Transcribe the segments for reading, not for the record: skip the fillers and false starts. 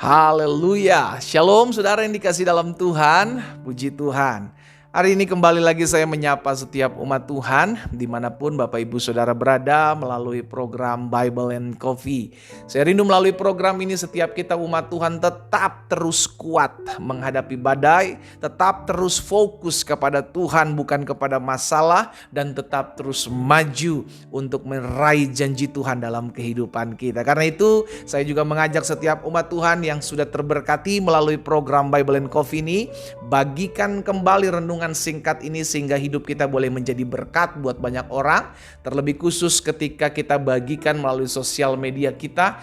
Haleluya. Shalom saudara yang dikasih dalam Tuhan. Puji Tuhan. Hari ini kembali lagi saya menyapa setiap umat Tuhan dimanapun Bapak Ibu Saudara berada melalui program Bible and Coffee. Saya rindu melalui program ini setiap kita umat Tuhan tetap terus kuat menghadapi badai, tetap terus fokus kepada Tuhan bukan kepada masalah, dan tetap terus maju untuk meraih janji Tuhan dalam kehidupan kita. Karena itu saya juga mengajak setiap umat Tuhan yang sudah terberkati melalui program Bible and Coffee ini, bagikan kembali renungan singkat ini sehingga hidup kita boleh menjadi berkat buat banyak orang. Terlebih khusus ketika kita bagikan melalui sosial media kita,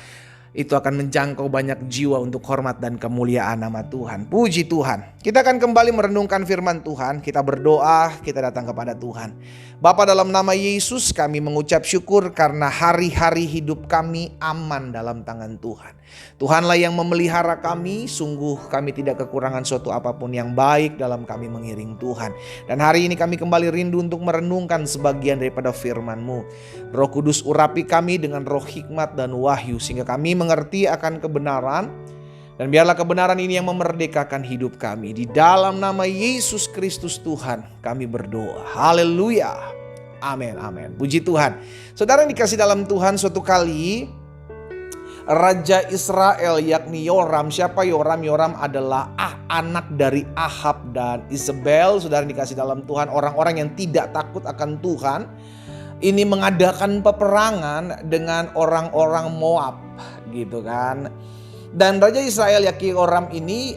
itu akan menjangkau banyak jiwa untuk hormat dan kemuliaan nama Tuhan. Puji Tuhan. Kita akan kembali merenungkan firman Tuhan. Kita berdoa, kita datang kepada Tuhan. Bapa, dalam nama Yesus kami mengucap syukur karena hari-hari hidup kami aman dalam tangan Tuhan. Tuhanlah yang memelihara kami, sungguh kami tidak kekurangan suatu apapun yang baik dalam kami mengiring Tuhan. Dan hari ini kami kembali rindu untuk merenungkan sebagian daripada firman-Mu. Roh Kudus urapi kami dengan roh hikmat dan wahyu sehingga kami mengerti akan kebenaran. Dan biarlah kebenaran ini yang memerdekakan hidup kami. Di dalam nama Yesus Kristus Tuhan kami berdoa. Haleluya. Amin, amin. Puji Tuhan. Saudara yang dikasih dalam Tuhan, suatu kali Raja Israel yakni Yoram. Siapa Yoram? Yoram adalah anak dari Ahab dan Isabel. Saudara yang dikasih dalam Tuhan, orang-orang yang tidak takut akan Tuhan ini mengadakan peperangan dengan orang-orang Moab gitu kan. Dan Raja Israel yakni Yoram ini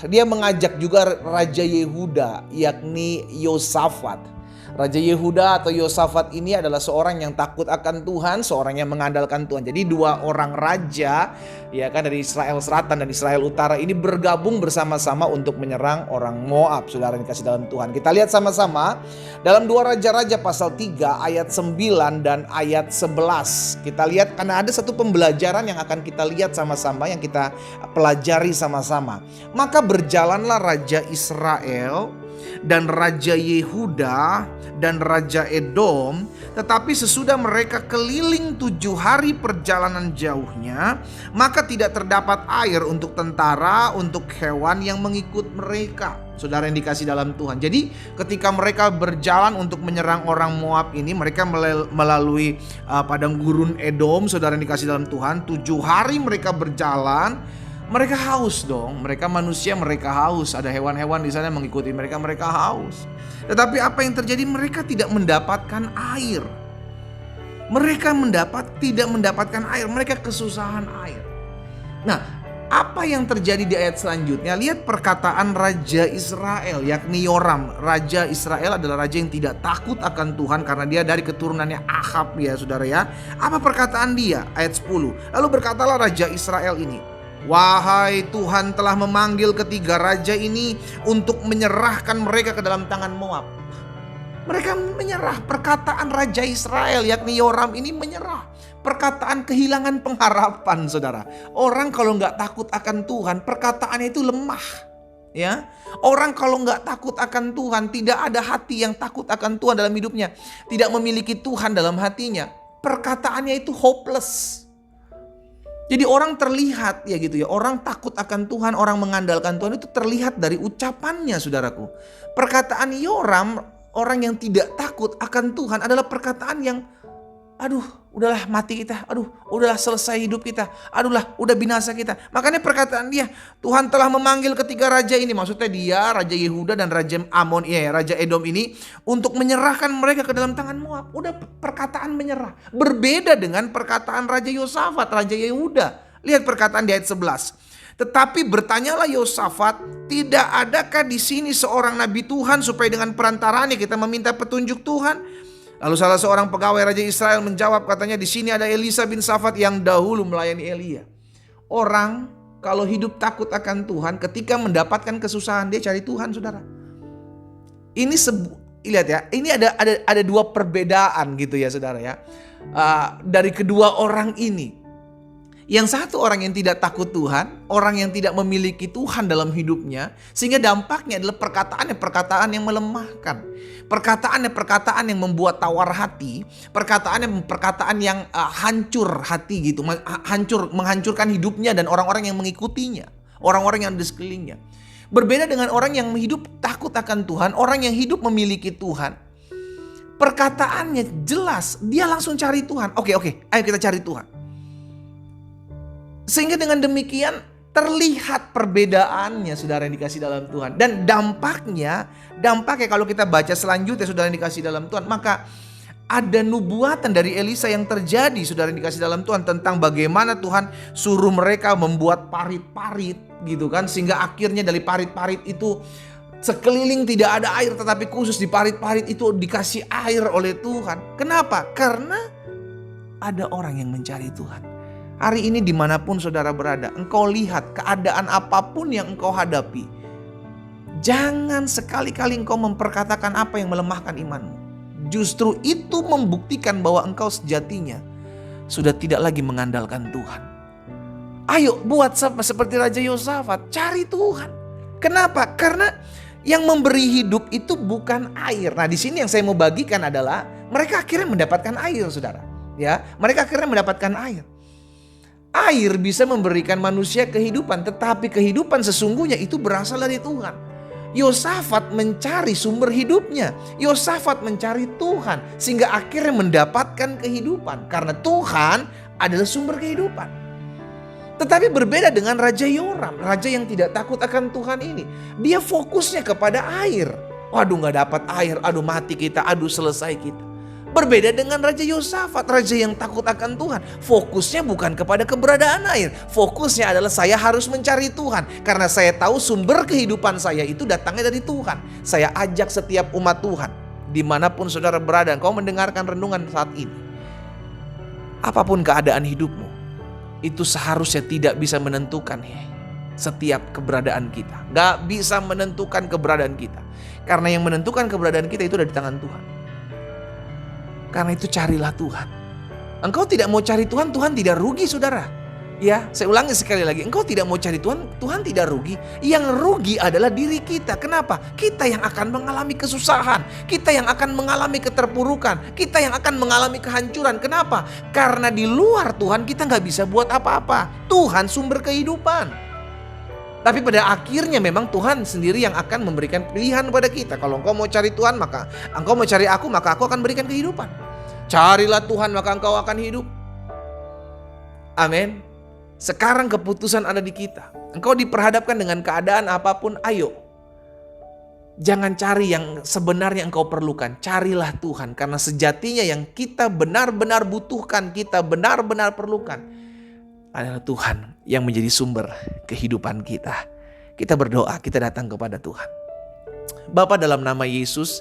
dia mengajak juga Raja Yehuda yakni Yosafat. Raja Yehuda atau Yosafat ini adalah seorang yang takut akan Tuhan, seorang yang mengandalkan Tuhan. Jadi dua orang raja ya kan dari Israel Selatan dan Israel Utara ini bergabung bersama-sama untuk menyerang orang Moab. Saudara yang dikasih dalam Tuhan. Kita lihat sama-sama dalam 2 Raja-Raja pasal 3 ayat 9 dan ayat 11. Kita lihat karena ada satu pembelajaran yang akan kita lihat sama-sama, yang kita pelajari sama-sama. Maka berjalanlah Raja Israel dan Raja Yehuda dan Raja Edom, tetapi sesudah mereka keliling 7 hari perjalanan jauhnya, maka tidak terdapat air untuk tentara, untuk hewan yang mengikut mereka. Saudara yang dikasih dalam Tuhan. Jadi ketika mereka berjalan untuk menyerang orang Moab ini, mereka melalui padang gurun Edom. Saudara yang dikasih dalam Tuhan, 7 hari mereka berjalan. Mereka haus dong, mereka manusia, mereka haus. Ada hewan-hewan di sana mengikuti mereka, mereka haus. Tetapi apa yang terjadi? Mereka tidak mendapatkan air. Mereka tidak mendapatkan air, mereka kesusahan air. Nah, apa yang terjadi di ayat selanjutnya? Lihat perkataan Raja Israel yakni Yoram. Raja Israel adalah raja yang tidak takut akan Tuhan karena dia dari keturunannya Ahab ya saudara ya. Apa perkataan dia? Ayat 10. Lalu berkatalah Raja Israel ini, "Wahai Tuhan telah memanggil ketiga raja ini untuk menyerahkan mereka ke dalam tangan Moab." Mereka menyerah. Perkataan Raja Israel yakni Yoram ini menyerah. Perkataan kehilangan pengharapan saudara. Orang kalau gak takut akan Tuhan, perkataannya itu lemah ya. Orang kalau gak takut akan Tuhan, tidak ada hati yang takut akan Tuhan dalam hidupnya, tidak memiliki Tuhan dalam hatinya, perkataannya itu hopeless. Jadi orang terlihat ya gitu ya, orang takut akan Tuhan, orang mengandalkan Tuhan itu terlihat dari ucapannya saudaraku. Perkataan Yoram, orang yang tidak takut akan Tuhan adalah perkataan yang aduh udahlah mati kita, aduh udahlah selesai hidup kita, aduhlah udah binasa kita. Makanya perkataan dia, Tuhan telah memanggil ketiga raja ini, maksudnya dia, Raja Yehuda dan Raja Amon, Raja Edom ini untuk menyerahkan mereka ke dalam tangan Moab. Udah perkataan menyerah. Berbeda dengan perkataan Raja Yosafat, Raja Yehuda. Lihat perkataan di ayat 11. Tetapi bertanyalah Yosafat, tidak adakah di sini seorang nabi Tuhan supaya dengan perantaranya kita meminta petunjuk Tuhan? Lalu salah seorang pegawai Raja Israel menjawab, katanya, di sini ada Elisa bin Safat yang dahulu melayani Elia. Orang kalau hidup takut akan Tuhan, ketika mendapatkan kesusahan dia cari Tuhan, saudara. Ini lihat ya, ini ada dua perbedaan gitu ya, saudara ya, dari kedua orang ini. Yang satu orang yang tidak takut Tuhan, orang yang tidak memiliki Tuhan dalam hidupnya, sehingga dampaknya adalah perkataan yang melemahkan. Perkataan yang membuat tawar hati, perkataan yang hancur hati gitu, menghancurkan hidupnya dan orang-orang yang mengikutinya, orang-orang yang ada di sekelilingnya. Berbeda dengan orang yang hidup takut akan Tuhan, orang yang hidup memiliki Tuhan. Perkataannya jelas, dia langsung cari Tuhan. Oke, ayo kita cari Tuhan. Sehingga dengan demikian terlihat perbedaannya saudara yang dikasih dalam Tuhan. Dan dampaknya kalau kita baca selanjutnya saudara yang dikasih dalam Tuhan. Maka ada nubuatan dari Elisa yang terjadi saudara yang dikasih dalam Tuhan. Tentang bagaimana Tuhan suruh mereka membuat parit-parit gitu kan. Sehingga akhirnya dari parit-parit itu sekeliling tidak ada air. Tetapi khusus di parit-parit itu dikasih air oleh Tuhan. Kenapa? Karena ada orang yang mencari Tuhan. Hari ini dimanapun saudara berada, engkau lihat keadaan apapun yang engkau hadapi. Jangan sekali-kali engkau memperkatakan apa yang melemahkan imanmu. Justru itu membuktikan bahwa engkau sejatinya sudah tidak lagi mengandalkan Tuhan. Ayo buat seperti Raja Yosafat, cari Tuhan. Kenapa? Karena yang memberi hidup itu bukan air. Nah di sini yang saya mau bagikan adalah mereka akhirnya mendapatkan air saudara. Ya, mereka akhirnya mendapatkan air. Air bisa memberikan manusia kehidupan, tetapi kehidupan sesungguhnya itu berasal dari Tuhan. Yosafat mencari sumber hidupnya. Yosafat mencari Tuhan sehingga akhirnya mendapatkan kehidupan karena Tuhan adalah sumber kehidupan. Tetapi berbeda dengan Raja Yoram, raja yang tidak takut akan Tuhan ini. Dia fokusnya kepada air. Waduh, gak dapat air, aduh mati kita, aduh selesai kita. Berbeda dengan Raja Yosafat, raja yang takut akan Tuhan. Fokusnya bukan kepada keberadaan air. Fokusnya adalah saya harus mencari Tuhan. Karena saya tahu sumber kehidupan saya itu datangnya dari Tuhan. Saya ajak setiap umat Tuhan, dimanapun saudara berada, kau mendengarkan renungan saat ini. Apapun keadaan hidupmu, itu seharusnya tidak bisa menentukan setiap keberadaan kita. Gak bisa menentukan keberadaan kita. Karena yang menentukan keberadaan kita itu ada di tangan Tuhan. Karena itu carilah Tuhan. Engkau tidak mau cari Tuhan, Tuhan tidak rugi saudara. Ya, saya ulangi sekali lagi. Engkau tidak mau cari Tuhan, Tuhan tidak rugi. Yang rugi adalah diri kita. Kenapa? Kita yang akan mengalami kesusahan. Kita yang akan mengalami keterpurukan. Kita yang akan mengalami kehancuran. Kenapa? Karena di luar Tuhan kita gak bisa buat apa-apa. Tuhan sumber kehidupan. Tapi pada akhirnya memang Tuhan sendiri yang akan memberikan pilihan kepada kita. Kalau engkau mau cari Tuhan, maka engkau mau cari aku, maka aku akan berikan kehidupan. Carilah Tuhan, maka engkau akan hidup. Amin. Sekarang keputusan ada di kita. Engkau diperhadapkan dengan keadaan apapun, ayo. Jangan cari yang sebenarnya engkau perlukan. Carilah Tuhan. Karena sejatinya yang kita benar-benar butuhkan, kita benar-benar perlukan adalah Tuhan yang menjadi sumber kehidupan kita. Kita berdoa, kita datang kepada Tuhan. Bapa, dalam nama Yesus,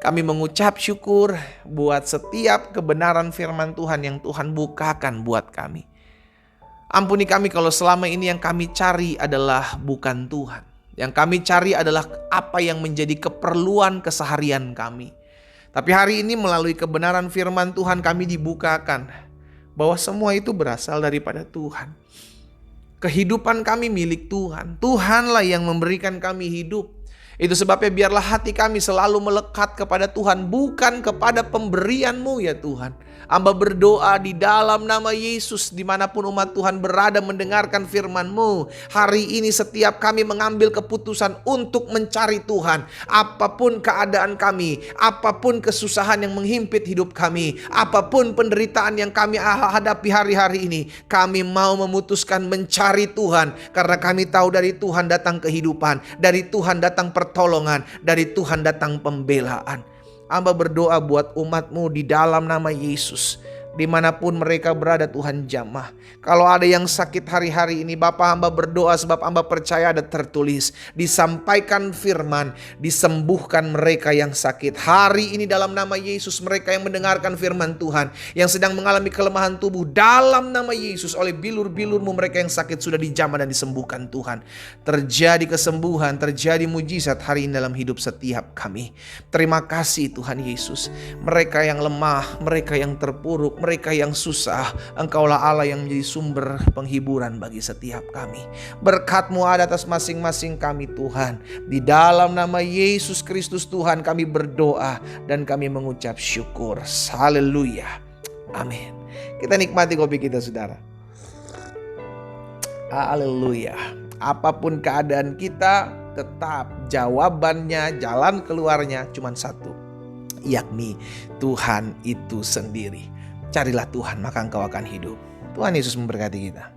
kami mengucap syukur buat setiap kebenaran firman Tuhan yang Tuhan bukakan buat kami. Ampuni kami kalau selama ini yang kami cari adalah bukan Tuhan. Yang kami cari adalah apa yang menjadi keperluan keseharian kami. Tapi hari ini melalui kebenaran firman Tuhan kami dibukakan bahwa semua itu berasal daripada Tuhan. Kehidupan kami milik Tuhan. Tuhanlah yang memberikan kami hidup. Itu sebabnya biarlah hati kami selalu melekat kepada Tuhan, bukan kepada pemberian-Mu ya Tuhan. Hamba berdoa di dalam nama Yesus, dimanapun umat Tuhan berada mendengarkan firman-Mu. Hari ini setiap kami mengambil keputusan untuk mencari Tuhan. Apapun keadaan kami, apapun kesusahan yang menghimpit hidup kami, apapun penderitaan yang kami hadapi hari-hari ini, kami mau memutuskan mencari Tuhan. Karena kami tahu dari Tuhan datang kehidupan, dari Tuhan datang pertolongan, dari Tuhan datang pembelaan. Hamba berdoa buat umat-Mu di dalam nama Yesus. Dimanapun mereka berada Tuhan jamah. Kalau ada yang sakit hari-hari ini, Bapa, hamba berdoa sebab hamba percaya ada tertulis. Disampaikan firman, disembuhkan mereka yang sakit. Hari ini dalam nama Yesus, mereka yang mendengarkan firman Tuhan, yang sedang mengalami kelemahan tubuh, dalam nama Yesus oleh bilur-bilur-Mu mereka yang sakit sudah dijamah dan disembuhkan Tuhan. Terjadi kesembuhan, terjadi mujizat hari ini dalam hidup setiap kami. Terima kasih Tuhan Yesus. Mereka yang lemah, mereka yang terpuruk, mereka yang susah, Engkaulah Allah yang menjadi sumber penghiburan bagi setiap kami. Berkat-Mu ada atas masing-masing kami Tuhan. Di dalam nama Yesus Kristus Tuhan kami berdoa dan kami mengucap syukur. Haleluya. Amin. Kita nikmati kopi kita saudara. Haleluya. Apapun keadaan kita, tetap jawabannya, jalan keluarnya cuma satu, yakni Tuhan itu sendiri. Carilah Tuhan maka engkau akan hidup. Tuhan Yesus memberkati kita.